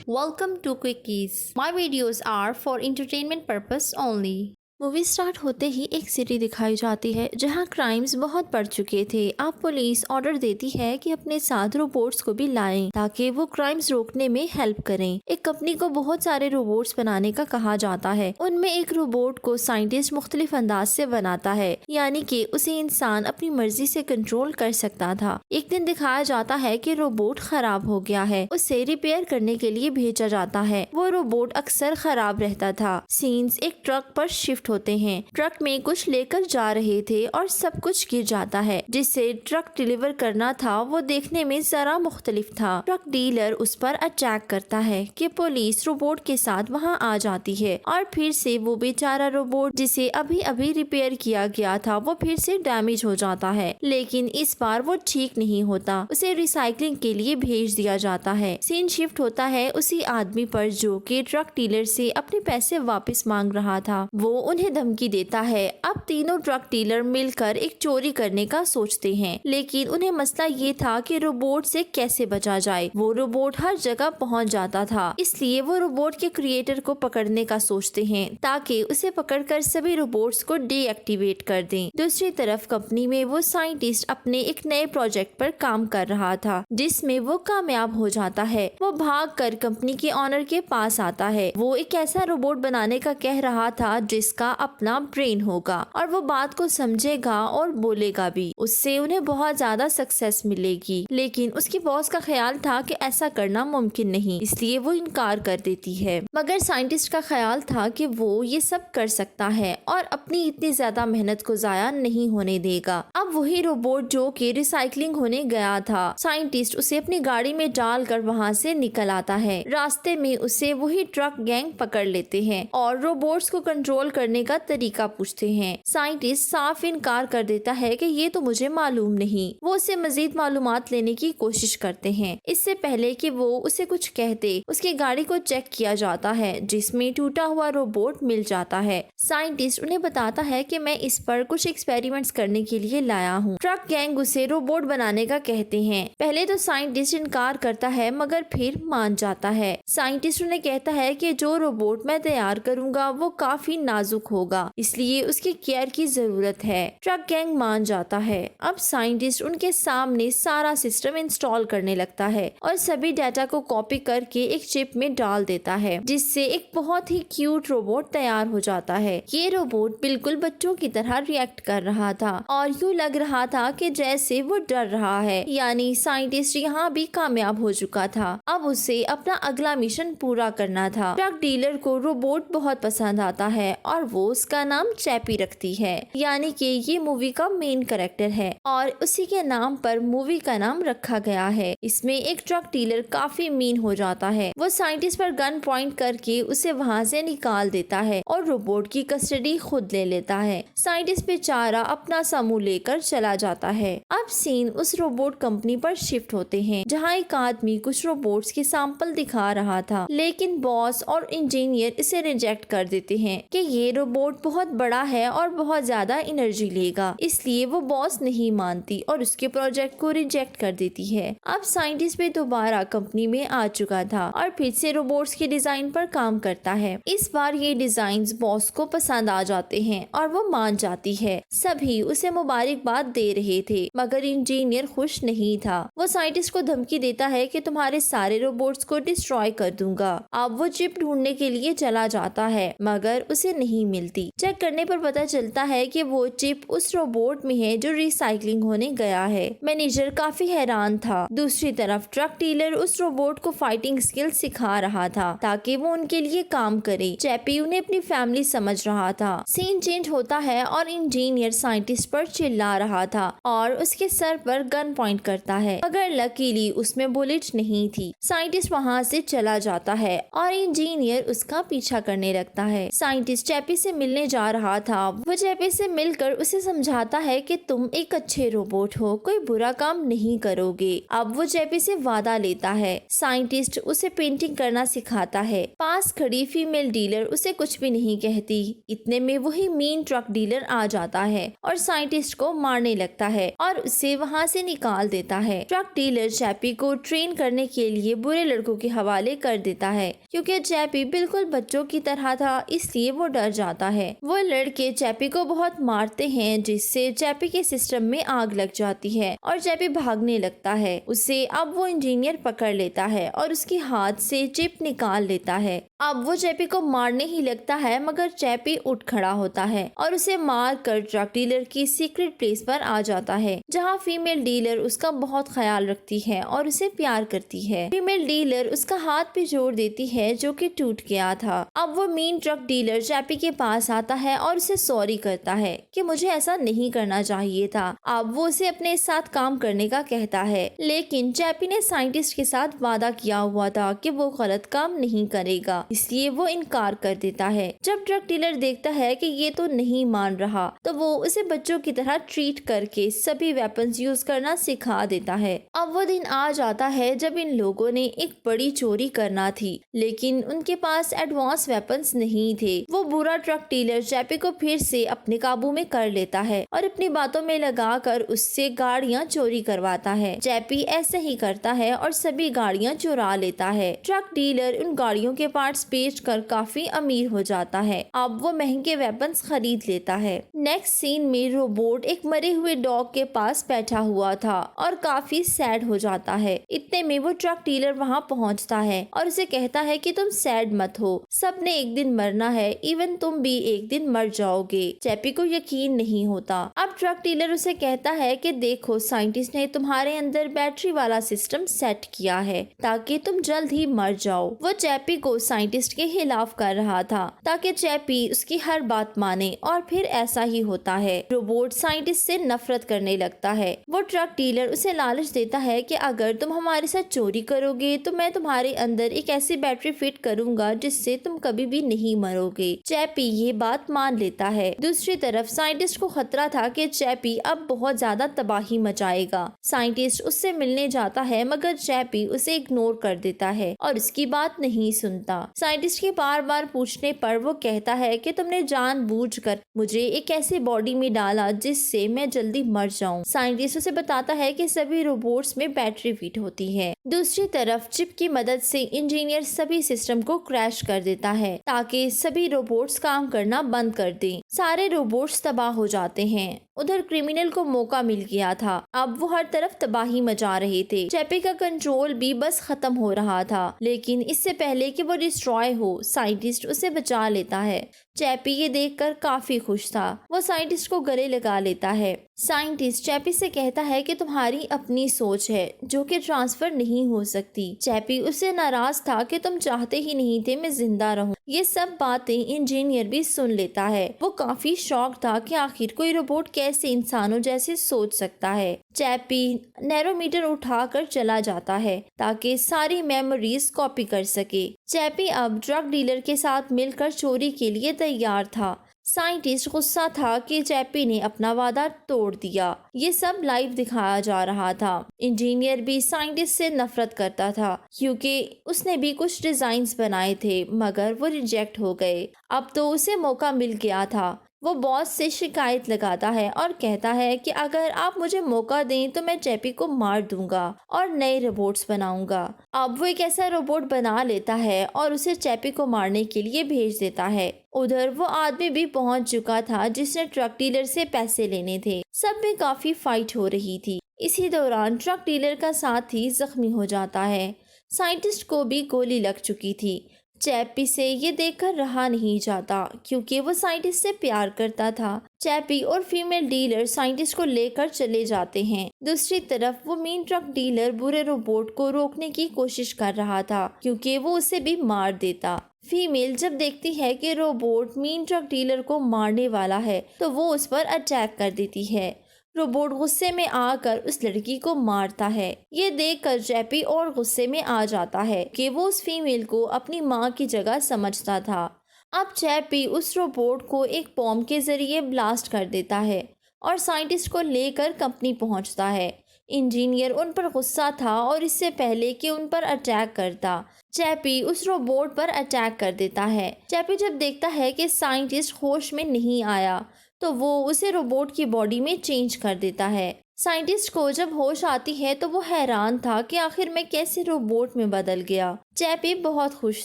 Welcome to Quickies. My videos are for entertainment purpose only. Movie start होते ही एक city दिखाई जाती है जहां क्राइम्स बहुत बढ़ चुके थे। अब पुलिस ऑर्डर देती है कि अपने साथ रोबोट्स को भी लाएं ताकि वो क्राइम्स रोकने में हेल्प करें। एक कंपनी को बहुत सारे रोबोट्स बनाने का कहा जाता है। उनमें एक रोबोट को साइंटिस्ट मुख्तलिफ अंदाज से बनाता है, यानी कि उसे इंसान अपनी मर्जी से कंट्रोल कर सकता था। एक दिन दिखाया जाता है कि रोबोट खराब हो गया है, उसे रिपेयर करने के लिए भेजा जाता है। वो रोबोट अक्सर खराब रहता था। सीन्स एक ट्रक पर शिफ्ट होते हैं। ट्रक में कुछ लेकर जा रहे थे और सब कुछ गिर जाता है। जिसे ट्रक डिलीवर करना था वो देखने में जरा मुख्तलिफ था। ट्रक डीलर उस पर अटैक करता है कि पुलिस रोबोट के साथ वहां आ जाती है और फिर से वो बेचारा रोबोट जिसे अभी अभी रिपेयर किया गया था वो फिर से डैमेज हो जाता है। लेकिन इस बार वो ठीक नहीं होता, उसे रिसाइकलिंग के लिए भेज दिया जाता है। सीन शिफ्ट होता है उसी आदमी पर जो कि ट्रक डीलर से अपने पैसे वापस मांग रहा था। वो उन्हें धमकी देता है। अब तीनों ट्रक डीलर मिलकर एक चोरी करने का सोचते हैं, लेकिन उन्हें मसला ये था कि रोबोट से कैसे बचा जाए। वो रोबोट हर जगह पहुंच जाता था, इसलिए वो रोबोट के क्रिएटर को पकड़ने का सोचते हैं ताकि उसे पकड़कर सभी रोबोट्स को डीएक्टिवेट कर दें। दूसरी तरफ कंपनी में वो साइंटिस्ट अपने एक नए प्रोजेक्ट पर काम कर रहा था जिसमें वो कामयाब हो जाता है। वो भागकर कंपनी के ऑनर के पास आता है। वो एक ऐसा रोबोट बनाने का कह रहा था जिसका अपना ब्रेन होगा और वो बात को समझेगा और बोलेगा भी। उससे उन्हें बहुत ज्यादा सक्सेस मिलेगी, लेकिन उसकी बॉस का ख्याल था कि ऐसा करना मुमकिन नहीं, इसलिए वो इनकार कर देती है। मगर साइंटिस्ट का ख्याल था कि वो ये सब कर सकता है और अपनी इतनी ज्यादा मेहनत को जाया नहीं होने देगा। अब वही रोबोट जो कि रिसाइकलिंग होने गया था, साइंटिस्ट उसे अपनी गाड़ी में डालकर वहाँ से निकल आता है। रास्ते में उसे वही ट्रक गैंग पकड़ लेते हैं और रोबोट्स को कंट्रोल करने का तरीका पूछते हैं। साइंटिस्ट साफ इनकार कर देता है कि ये तो मुझे मालूम नहीं। वो उससे मजीद मालूमात लेने की कोशिश करते हैं। इससे पहले कि वो उसे कुछ कहते, उसकी गाड़ी को चेक किया जाता है जिसमें टूटा हुआ रोबोट मिल जाता है। साइंटिस्ट उन्हें बताता है कि मैं इस पर कुछ एक्सपेरिमेंट्स करने के लिए लाया हूँ। ट्रक गैंग उसे रोबोट बनाने का कहते हैं। पहले तो साइंटिस्ट इनकार करता है मगर फिर मान जाता है। साइंटिस्ट उन्हें कहता है कि जो रोबोट मैं तैयार करूंगा वो काफी नाजुक होगा, इसलिए उसकी केयर की जरूरत है। ट्रक गैंग मान जाता है। अब साइंटिस्ट उनके सामने सारा सिस्टम इंस्टॉल करने लगता है और सभी डाटा को कॉपी करके एक चिप में डाल देता है, जिससे एक बहुत ही क्यूट रोबोट तैयार हो जाता है। ये रोबोट बिल्कुल बच्चों की तरह रिएक्ट कर रहा था और यूँ लग रहा था कि जैसे वो डर रहा है, यानी साइंटिस्ट यहाँ भी कामयाब हो चुका था। अब उसे अपना अगला मिशन पूरा करना था। ट्रक डीलर को रोबोट बहुत पसंद आता है और वो उसका नाम चैपी रखती है, यानी कि ये मूवी का मेन कैरेक्टर है और उसी के नाम पर मूवी का नाम रखा गया है। इसमें एक ट्रक डीलर काफी मीन हो जाता है। वो साइंटिस्ट पर गन पॉइंट करके उसे वहाँ से निकाल देता है और रोबोट की कस्टडी खुद ले लेता है। साइंटिस्ट बेचारा अपना समूह लेकर चला जाता है। अब सीन उस रोबोट कंपनी पर शिफ्ट होते हैं जहाँ एक आदमी कुछ रोबोट्स के सैंपल दिखा रहा था, लेकिन बॉस और इंजीनियर इसे रिजेक्ट कर देते हैं कि ये रोबोट बहुत बड़ा है और बहुत ज्यादा एनर्जी लेगा, इसलिए वो बॉस नहीं मानती और उसके प्रोजेक्ट को रिजेक्ट कर देती है। अब साइंटिस्ट भी दोबारा कंपनी में आ चुका था और फिर से रोबोट्स के डिजाइन पर काम करता है। इस बार ये डिजाइन्स बॉस को पसंद आ जाते हैं और वो मान जाती है। सभी उसे मुबारकबाद दे रहे थे मगर इंजीनियर खुश नहीं था। वो साइंटिस्ट को धमकी देता है कि तुम्हारे सारे रोबोट्स को डिस्ट्रॉय कर दूंगा। अब वो चिप ढूंढने के लिए चला जाता है मगर उसे नहीं मिलती। चेक करने पर पता चलता है कि वो चिप उस रोबोट में है जो रिसाइकलिंग होने गया है। मैनेजर काफी हैरान था। दूसरी तरफ ट्रक डीलर उस रोबोट को फाइटिंग स्किल सिखा रहा था ताकि वो उनके लिए काम करे। चैपी उन्हें अपनी फैमिली समझ रहा था। सीन चेंज होता है और इंजीनियर साइंटिस्ट पर चिल्ला रहा था और उसके सर पर गन पॉइंट करता है, मगर लकीली उसमें बुलेट नहीं थी। साइंटिस्ट वहाँ से चला जाता है और इंजीनियर उसका पीछा करने लगता है। साइंटिस्ट चैपी से मिलने जा रहा था। वो चैपी से मिलकर उसे समझाता है कि तुम एक अच्छे रोबोट हो, कोई बुरा काम नहीं करोगे। अब वो चैपी से वादा लेता है। साइंटिस्ट उसे पेंटिंग करना सिखाता है। पास खड़ी फीमेल डीलर उसे कुछ भी नहीं कहती। इतने में वही मीन ट्रक डीलर आ जाता है और साइंटिस्ट को मारने लगता है और उसे वहाँ से निकाल देता है। ट्रक डीलर चैपी को ट्रेन करने के लिए बुरे लड़कों के हवाले कर देता है। क्योंकि चैपी बिल्कुल बच्चों की तरह था, इसलिए वो डर जाता है। वो लड़के चैपी को बहुत मारते हैं, जिससे चैपी के सिस्टम में आग लग जाती है और चैपी भागने लगता है। उसे अब वो इंजीनियर पकड़ लेता है और उसके हाथ से चिप निकाल लेता है। अब वो चैपी को मारने ही लगता है, मगर चैपी उठ खड़ा होता है और उसे मार कर ट्रक डीलर की सीक्रेट प्लेस पर आ जाता है, जहाँ फीमेल डीलर उसका बहुत ख्याल रखती है और उसे प्यार करती है। फीमेल डीलर उसका हाथ भी जोड़ देती है जो कि टूट गया था। अब वो मीन ट्रक डीलर चैपी के पास आता है और उसे सॉरी करता है कि मुझे ऐसा नहीं करना चाहिए था। अब वो उसे अपने साथ काम करने का कहता है, लेकिन चैपी ने साइंटिस्ट के साथ वादा किया हुआ था कि वो गलत काम नहीं करेगा, इसलिए वो इनकार कर देता है। जब ट्रक डीलर देखता है कि ये तो नहीं मान रहा, तो वो उसे बच्चों की तरह ट्रीट करके सभी वेपन्स यूज करना सिखा देता है। अब वो दिन आ जाता है जब इन लोगों ने एक बड़ी चोरी करना थी, लेकिन उनके पास एडवांस वेपन्स नहीं थे। वो बुरा ट्रक डीलर चैपी को फिर से अपने काबू में कर लेता है और अपनी बातों में लगाकर उससे गाड़ियां चोरी करवाता है। चैपी ऐसे ही करता है और सभी गाड़ियां चुरा लेता है। ट्रक डीलर उन गाड़ियों के पार्ट्स बेचकर काफी अमीर हो जाता है। अब वो महंगे वेपन्स खरीद लेता है। नेक्स्ट सीन में रोबोट एक मरे हुए डॉग के पास बैठा हुआ था और काफी सैड हो जाता है। इतने में वो ट्रक डीलर वहाँ पहुँचता है और उसे कहता है कि तुम सैड मत हो, सबने एक दिन मरना है, इवन तुम भी एक दिन मर जाओगे। चैपी को यकीन नहीं होता। अब ट्रक डीलर उसे कहता है कि देखो, साइंटिस्ट ने तुम्हारे अंदर बैटरी वाला सिस्टम सेट किया है ताकि तुम जल्द ही मर जाओ। वो चैपी को साइंटिस्ट के खिलाफ कर रहा था ताकि चैपी उसकी हर बात माने, और फिर ऐसा ही होता है। रोबोट साइंटिस्ट से नफरत करने लगता है। वो ट्रक डीलर उसे लालच देता है कि अगर तुम हमारे साथ चोरी करोगे तो मैं तुम्हारे अंदर एक ऐसी बैटरी फिट करूंगा जिससे तुम कभी भी नहीं मरोगे। चैपी ये बात मान लेता है। दूसरी तरफ साइंटिस्ट को खतरा था कि चैपी अब बहुत ज्यादा तबाही मचाएगा। साइंटिस्ट उससे मिलने जाता है, मगर चैपी उसे इग्नोर कर देता है और उसकी बात नहीं सुनता। साइंटिस्ट के बार बार पूछने पर वो कहता है कि तुमने जानबूझकर मुझे एक ऐसी बॉडी में डाला जिससे मैं जल्दी मर जाऊं। साइंटिस्ट उसे बताता है कि सभी रोबोट्स में बैटरी फिट होती है। दूसरी तरफ चिप की मदद से इंजीनियर सभी सिस्टम को क्रैश कर देता है ताकि सभी रोबोट्स काम करना बंद कर दें। सारे रोबोट्स तबाह हो जाते हैं। उधर क्रिमिनल को मौका मिल गया था। अब वो हर तरफ तबाही मचा रहे थे। चैपी का कंट्रोल भी बस खत्म हो रहा था, लेकिन इससे पहले कि वो डिस्ट्रॉय हो, साइंटिस्ट उसे बचा लेता है। चैपी ये देखकर काफी खुश था। वो साइंटिस्ट को गले लगा लेता है। साइंटिस्ट चैपी से कहता है कि तुम्हारी अपनी सोच है जो कि ट्रांसफर नहीं हो सकती। चैपी उससे नाराज था कि तुम चाहते ही नहीं थे मैं जिंदा रहूं। ये सब बातें इंजीनियर भी सुन लेता है। वो काफी शॉक था कि आखिर कोई रोबोट कैसे इंसानों जैसे सोच सकता है। चैपी नैरोमीटर उठाकर चला जाता है ताकि सारी मेमोरीज कॉपी कर सके। चैपी अब ड्रग डीलर के साथ मिलकर चोरी के लिए तैयार था। साइंटिस्ट गुस्सा था कि चैपी ने अपना वादा तोड़ दिया। ये सब लाइव दिखाया जा रहा था। इंजीनियर भी साइंटिस्ट से नफरत करता था क्योंकि उसने भी कुछ डिजाइन्स बनाए थे, मगर वो रिजेक्ट हो गए। अब तो उसे मौका मिल गया था। वो बॉस से शिकायत लगाता है और कहता है कि अगर आप मुझे मौका दें तो मैं चैपी को मार दूंगा और नए रोबोट्स बनाऊंगा। अब वो एक ऐसा रोबोट बना लेता है और उसे चैपी को मारने के लिए भेज देता है। उधर वो आदमी भी पहुंच चुका था जिसने ट्रक डीलर से पैसे लेने थे। सब में काफी फाइट हो रही थी। इसी दौरान ट्रक डीलर का साथी जख्मी हो जाता है। साइंटिस्ट को भी गोली लग चुकी थी। चैपी से ये देखकर रहा नहीं जाता क्योंकि वो साइंटिस्ट से प्यार करता था। चैपी और फीमेल डीलर साइंटिस्ट को लेकर चले जाते हैं। दूसरी तरफ वो मीन ट्रक डीलर बुरे रोबोट को रोकने की कोशिश कर रहा था क्योंकि वो उसे भी मार देता। फीमेल जब देखती है कि रोबोट मीन ट्रक डीलर को मारने वाला है तो वो उस पर अटैक कर देती है। रोबोट गुस्से में आकर उस लड़की को मारता है। ये देखकर चैपी और गुस्से में आ जाता है कि वो उस फीमेल को अपनी माँ की जगह समझता था। अब चैपी उस रोबोट को एक बॉम्ब के जरिए ब्लास्ट कर देता है और साइंटिस्ट को लेकर कंपनी पहुंचता है। इंजीनियर उन पर गुस्सा था और इससे पहले कि उन पर अटैक करता, चैपी उस रोबोट पर अटैक कर देता है। चैपी जब देखता है कि साइंटिस्ट होश में नहीं आया तो वो उसे रोबोट की बॉडी में चेंज कर देता है। साइंटिस्ट को जब होश आती है तो वो हैरान था कि आखिर मैं कैसे रोबोट में बदल गया। चैपी बहुत खुश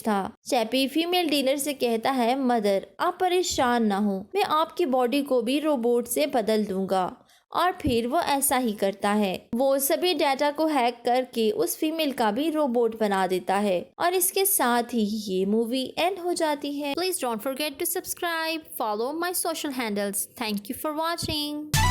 था। चैपी फीमेल डीलर से कहता है, मदर आप परेशान ना हो, मैं आपकी बॉडी को भी रोबोट से बदल दूंगा। और फिर वो ऐसा ही करता है। वो सभी डाटा को हैक करके उस फीमेल का भी रोबोट बना देता है और इसके साथ ही ये मूवी एंड हो जाती है। Please don't forget to subscribe, follow my social handles. Thank you for watching.